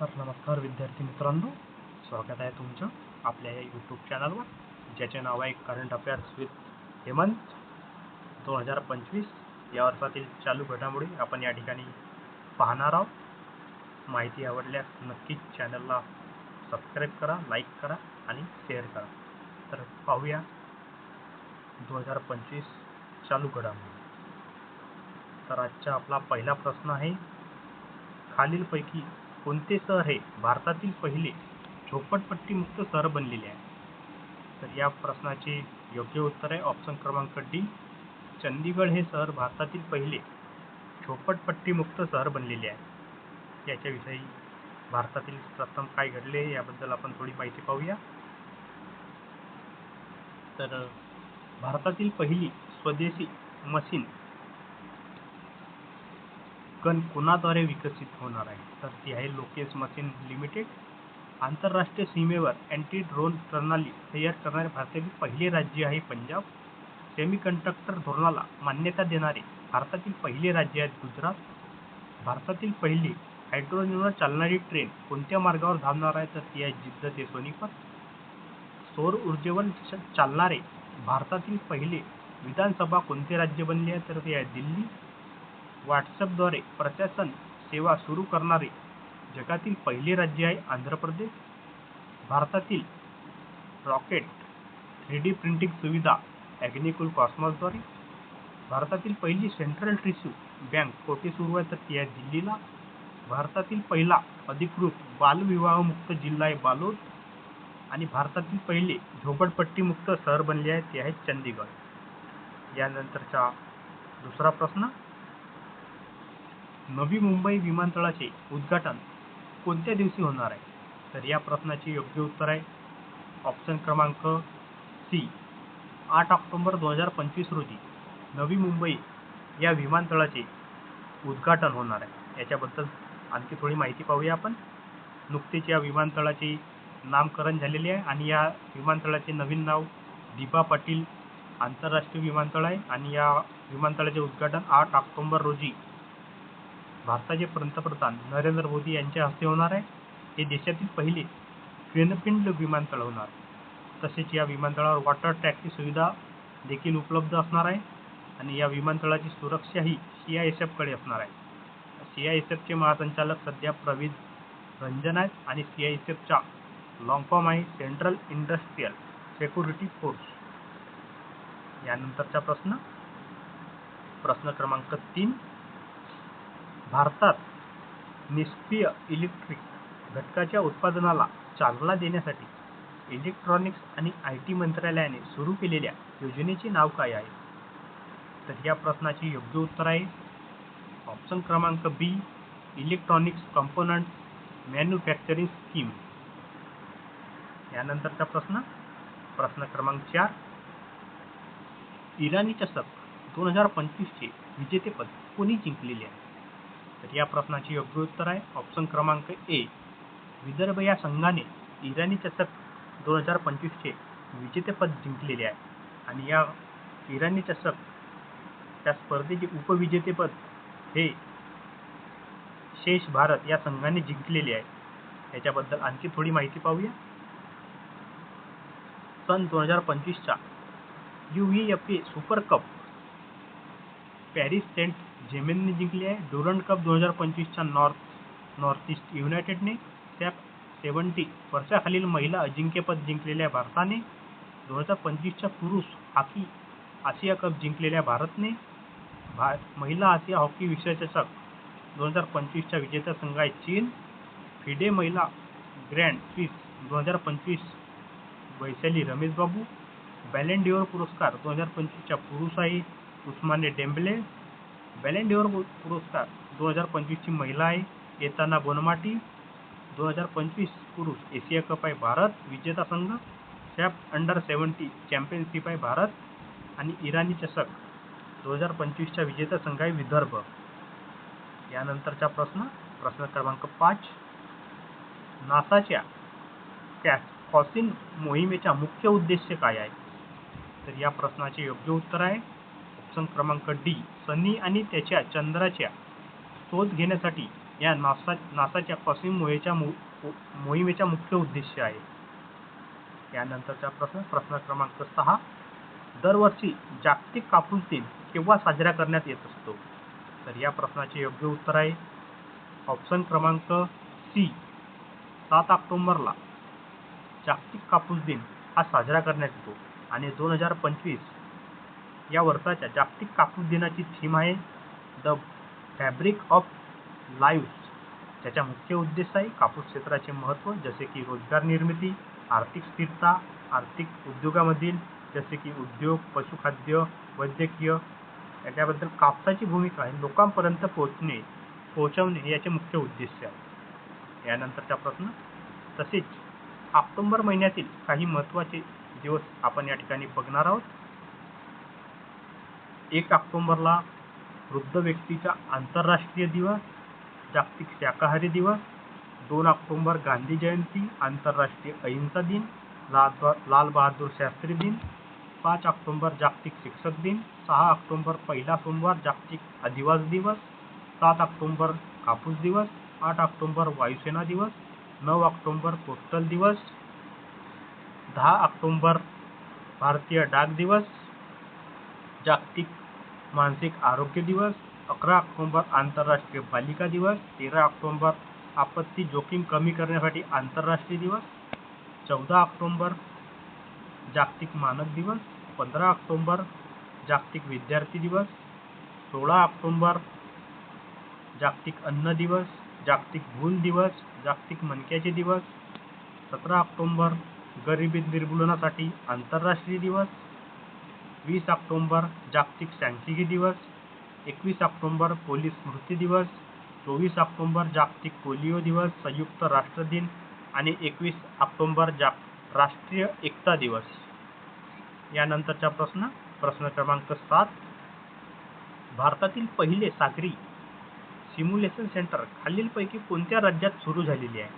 तर नमस्कार विद्यार्थी मित्रांनो, स्वागत आहे तुमचं आपल्या या यूट्यूब चॅनलवर, ज्याचे नाव आहे करंट अफेअर्स विथ हेमंत 2025. या वर्षातील चालू घडामोडी आपण या ठिकाणी पाहणार आहोत. माहिती आवडल्यास नक्कीच चॅनलला सबस्क्राईब करा, लाईक करा आणि शेअर करा. तर पाहूया 2025 चालू घडामोडी. तर आजचा आपला पहिला प्रश्न आहे, खालीलपैकी कोणते शहर हे भारतातील पहिले झोपडपट्टीमुक्त शहर बनलेले आहे? तर या प्रश्नाचे योग्य उत्तर आहे ऑप्शन क्रमांक डी, चंदीगड हे शहर भारतातील पहिले झोपडपट्टीमुक्त शहर बनलेले आहे. याच्याविषयी भारतातील प्रथम काय घडले याबद्दल आपण थोडी माहिती पाहूया. तर भारतातील पहिली स्वदेशी मशीन गन कोणाद्वारे विकसित होणार आहे? तर ती आहे लोकेश मशीन लिमिटेड. आंतरराष्ट्रीय सीमेवर अँटी ड्रोन प्रणाली तयार करणारे भारतातील पहिले राज्य आहे पंजाब. सेमीकंडक्टर धोरणाला मान्यता देणारे भारतातील पहिले राज्य आहे गुजरात. भारतातील पहिली हायड्रोजनवर चालणारी ट्रेन कोणत्या मार्गावर धावणार आहे? तर ती आहे जिद्द ते सोनीपत. सौर ऊर्जेवर चालणारे भारतातील पहिले विधानसभा कोणते राज्य बनले आहे? तर ते आहे दिल्ली. व्हॉट्सअपद्वारे प्रशासन सेवा सुरू करणारे जगातील पहिले राज्य आहे आंध्र प्रदेश. भारतातील रॉकेट 3D प्रिंटिंग सुविधा ॲग्निकुल कॉस्मॉसद्वारे. भारतातील पहिली सेंट्रल टिश्यू बँक कोठे सुरू आहे? तर ती आहे दिल्लीला. भारतातील पहिला अधिकृत बालविवाहमुक्त जिल्हा आहे बालोद. आणि भारतातील पहिले झोपडपट्टीमुक्त शहर बनले आहे ते आहे चंदीगड. यानंतरचा दुसरा प्रश्न, नवी मुंबई विमानतळाचे उद्घाटन कोणत्या दिवशी होणार आहे? तर या प्रश्नाचे योग्य उत्तर आहे ऑप्शन क्रमांक सी, 8 ऑक्टोबर 2025 रोजी नवी मुंबई या विमानतळाचे उद्घाटन होणार आहे. याच्याबद्दल आणखी थोडी माहिती पाहूया आपण. नुकतेच या विमानतळाचे नामकरण झालेले आहे आणि या विमानतळाचे नवीन नाव दिबा पाटील आंतरराष्ट्रीय विमानतळ आहे. आणि या विमानतळाचे उद्घाटन 8 ऑक्टोबर रोजी भारताचे पंतप्रधान नरेंद्र मोदी यांच्या हस्ते होणार आहे. हे देशातील पहिले ग्रीनफील्ड विमानतळ होणार. तसेच या विमानतळावर वॉटर टॅक्सी सुविधा देखील उपलब्ध असणार आहे. आणि या विमानतळाची सुरक्षा ही CISFकडे असणार आहे. CISFचे महासंचालक सध्या प्रवीण रंजन आहेत आणि CISFचा लॉंग फॉर्म आहे सेंट्रल इंडस्ट्रियल सिक्युरिटी फोर्स. यानंतरचा प्रश्न क्रमांक 3, भारतात निष्क्रिय इलेक्ट्रिक घटकाच्या उत्पादनाला चालना देण्यासाठी इलेक्ट्रॉनिक्स आणि IT मंत्रालयाने सुरू केलेल्या योजनेचे नाव काय आहे? तर या प्रश्नाचे योग्य उत्तर आहे ऑप्शन क्रमांक बी, इलेक्ट्रॉनिक्स कंपोनंट मॅन्युफॅक्चरिंग स्कीम. यानंतरचा प्रश्न क्रमांक 4, इराणी चषक 2025चे विजेतेपद कोणी जिंकलेले आहे? तर या प्रश्नाचे योग्य उत्तर आहे ऑप्शन क्रमांक ए, विदर्भ या संघाने इराणी चषक 2025चे विजेतेपद जिंकलेले आहे. आणि या इराणी चषक त्या स्पर्धेचे उपविजेतेपद हे शेष भारत या संघाने जिंकलेले आहे. याच्याबद्दल आणखी थोडी माहिती पाहूया. सन 2025चा UEFA super cup Paris saint जेर्मेनने जिंकले आहे. ड्युरंड कप 2025चा नॉर्थ ईस्ट युनायटेडने. त्या 70 वर्षाखालील महिला अजिंक्यपद जिंकलेल्या भारताने. 2025चा पुरुष हॉकी आशिया कप जिंकलेल्या भारतने. महिला आशिया हॉकी विश्वचषक 2025चा विजेता संघ आहे चीन. फिडे महिला ग्रँड प्रिक्स 2025 वैशाली रमेश बाबू. बॅलन डिओर पुरस्कार 2025चा पुरुष आहे उस्माने डेम्बले. बॅलन डिओर पुरस्कार 2025ची महिला आहे एताना बोनमाटी. 2025 पुरुष एशिया कप आहे भारत विजेता संघ. सॅफ अंडर 70 चॅम्पियनशिप आहे भारत. आणि इराणी चषक 2025चा विजेता संघ आहे विदर्भ. यानंतरचा प्रश्न क्रमांक 5, नासाच्या कॉसिन मोहिमेचा मुख्य उद्देश काय आहे? तर या प्रश्नाचे योग्य उत्तर आहे ऑप्शन क्रमांक डी, सनी आणि त्याच्या चंद्राच्या शोध घेण्यासाठी या नासाच्या कॉस्मिक मोहिमेचा मुख्य उद्देश आहे. यानंतरचा प्रश्न क्रमांक 6. दरवर्षी जागतिक कापूस दिन केव्हा साजरा करण्यात येत असतो? तर या प्रश्नाचे योग्य उत्तर आहे ऑप्शन क्रमांक सी, 7 ऑक्टोबरला जागतिक कापूस दिन हा साजरा करण्यात येतो. आणि 2025 या वर्षाच्या जागतिक कापूस दिनाची थीम आहे द फॅब्रिक ऑफ लाईव्ह. त्याचा मुख्य उद्देश आहे कापूस क्षेत्राचे महत्त्व, जसे की रोजगार निर्मिती, आर्थिक स्थिरता, आर्थिक उद्योगामधील जसे की उद्योग, पशुखाद्य, वैद्यकीय, याच्याबद्दल कापसाची भूमिका आहे लोकांपर्यंत पोहोचवणे याचे मुख्य उद्देश आहे. यानंतरचा प्रश्न, तसेच ऑक्टोबर महिन्यातील काही महत्त्वाचे दिवस आपण या ठिकाणी बघणार आहोत. 1 ऑक्टोबरला वृद्ध व्यक्तीचा आंतरराष्ट्रीय दिवस, जागतिक शाकाहारी दिवस. 2 ऑक्टोबर गांधी जयंती, आंतरराष्ट्रीय अहिंसा दिन, लाल बहादूर शास्त्री दिन. 5 ऑक्टोबर जागतिक शिक्षक दिन. 6 ऑक्टोबर पहिला सोमवार जागतिक आदिवासी दिवस. 7 ऑक्टोबर कापूस दिवस. 8 ऑक्टोबर वायुसेना दिवस. 9 ऑक्टोबर पोस्टल दिवस. 10 ऑक्टोबर भारतीय डाक दिवस, जागतिक मानसिक आरोग्य दिवस. 11 ऑक्टोबर आंतरराष्ट्रीय बालिका दिवस. 13 ऑक्टोबर आपत्ती जोखीम कमी करण्यासाठी आंतरराष्ट्रीय दिवस. 14 ऑक्टोबर जागतिक मानक दिवस. 15 ऑक्टोबर जागतिक विद्यार्थी दिवस. 16 ऑक्टोबर जागतिक अन्न दिवस, जागतिक भूल दिवस, जागतिक मणक्याचे दिवस. 17 ऑक्टोबर गरिबी निर्मूलनासाठी आंतरराष्ट्रीय दिवस. 20 ऑक्टोबर जागतिक सांख्यिकी दिवस. 21 ऑक्टोबर पोलीस स्मृती दिवस. 24 ऑक्टोबर जागतिक पोलिओ दिवस, संयुक्त राष्ट्र दिन. आणि 21 ऑक्टोबर राष्ट्रीय एकता दिवस. यानंतरचा प्रश्न क्रमांक 7. भारतातील पहिले सागरी सिम्युलेशन सेंटर खालीलपैकी कोणत्या राज्यात सुरू झालेले आहे?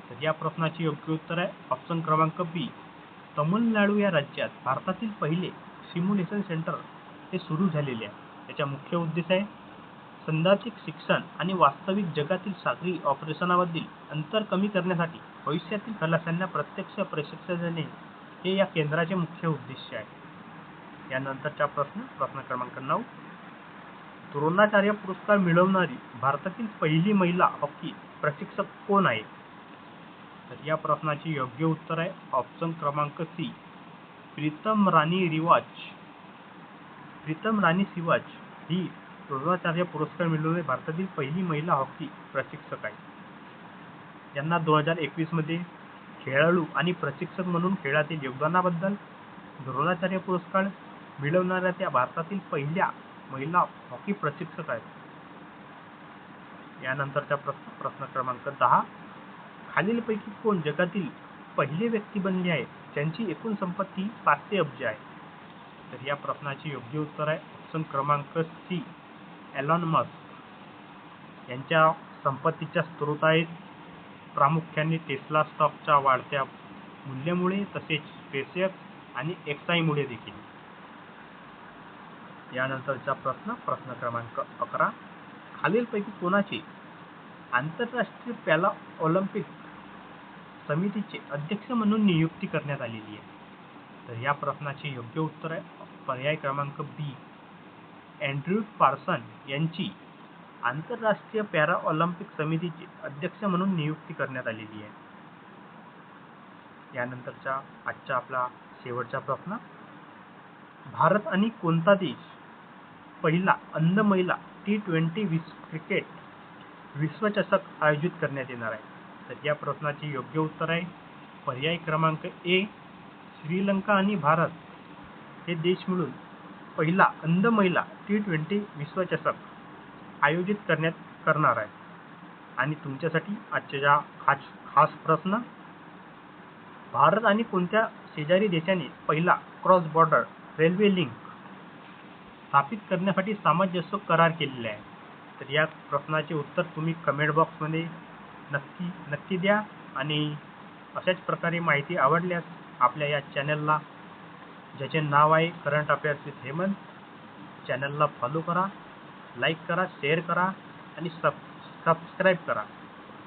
तर या प्रश्नाचे योग्य उत्तर आहे ऑप्शन क्रमांक बी, तमिळनाडू या राज्यात भारतातील पहिले सिम्युलेशन सेंटर हे सुरू झालेले आहे. त्याचा मुख्य उद्देश आहे सैद्धांतिक शिक्षण आणि वास्तविक जगातील सागरी ऑपरेशनामधील अंतर कमी करण्यासाठी भविष्यातील खलाशांना प्रत्यक्ष प्रशिक्षण देणे हे या केंद्राचे मुख्य उद्देश आहे. यानंतरचा प्रश्न क्रमांक 9. द्रोणाचार्य पुरस्कार मिळवणारी भारतातील पहिली महिला हॉकी प्रशिक्षक कोण आहे? तर या प्रश्नाचे योग्य उत्तर आहे ऑप्शन क्रमांक सी, प्रीतम राणी सिवाच ही द्रोणाचार्य पुरस्कार मिळवणारी भारतातील पहिली महिला हॉकी प्रशिक्षक आहे. यांना 2021 मध्ये खेळाडू आणि प्रशिक्षक म्हणून खेळातील योगदानाबद्दल द्रोणाचार्य पुरस्कार मिळवणाऱ्या त्या भारतातील पहिल्या महिला हॉकी प्रशिक्षक आहेत. यानंतरचा प्रश्न क्रमांक 10. खालीलपैकी कोण जगातील पहिले व्यक्ती बनले आहे ज्यांची एकूण संपत्ती 500 अब्ज आहे? तर या प्रश्नाचे योग्य उत्तर आहे ऑप्शन क्रमांक सी, एलॉन मस्क. यांच्या संपत्तीचा स्रोत आहेत प्रामुख्याने टेस्ला स्टॉकच्या वाढत्या मूल्यामुळे, तसेच स्पेसएक्स आणि एक्साईमुळे देखील. यानंतरचा प्रश्न क्रमांक 11. खालीलपैकी कोणाची आंतरराष्ट्रीय पॅरा ऑलिम्पिक समितीचे अध्यक्ष म्हणून नियुक्ती करण्यात आलेली आहे? तर या प्रश्नाचे योग्य उत्तर आहे पर्याय क्रमांक बी, अँड्र्यू पार्सन यांची आंतरराष्ट्रीय पॅरा ऑलिम्पिक समितीचे अध्यक्ष म्हणून नियुक्ती करण्यात आलेली आहे. यानंतरचा आजचा आपला शेवटचा प्रश्न, भारत आणि कोणता देश पहिला अंध महिला T20 क्रिकेट विश्वचषक आयोजित करण्यात येणार आहे? तर या प्रश्नाचे योग्य उत्तर आहे पर्याय क्रमांक ए, श्रीलंका आणि भारत हे देश मिळून पहिला अंध महिला T20 विश्वचषक आयोजित करणार आहे. आणि तुमच्यासाठी आजच्या खास प्रश्न, भारत आणि कोणत्या शेजारी देशाने पहिला क्रॉस बॉर्डर रेल्वे लिंक स्थापित करण्यासाठी सामंजस्य करार केलेला आहे? तर या प्रश्नाचे उत्तर तुम्ही कमेंट बॉक्समध्ये नक्की द्या. आणि अशाच प्रकारे माहिती आवडल्यास आपल्या या चॅनलला, ज्याचे नाव आहे करंट अफेअर्स विथ हेमंत, चॅनलला फॉलो करा, लाईक करा, शेअर करा आणि सबस्क्राईब सबस्क्राईब करा.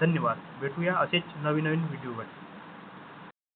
धन्यवाद. भेटूया असेच नवीन व्हिडिओवर.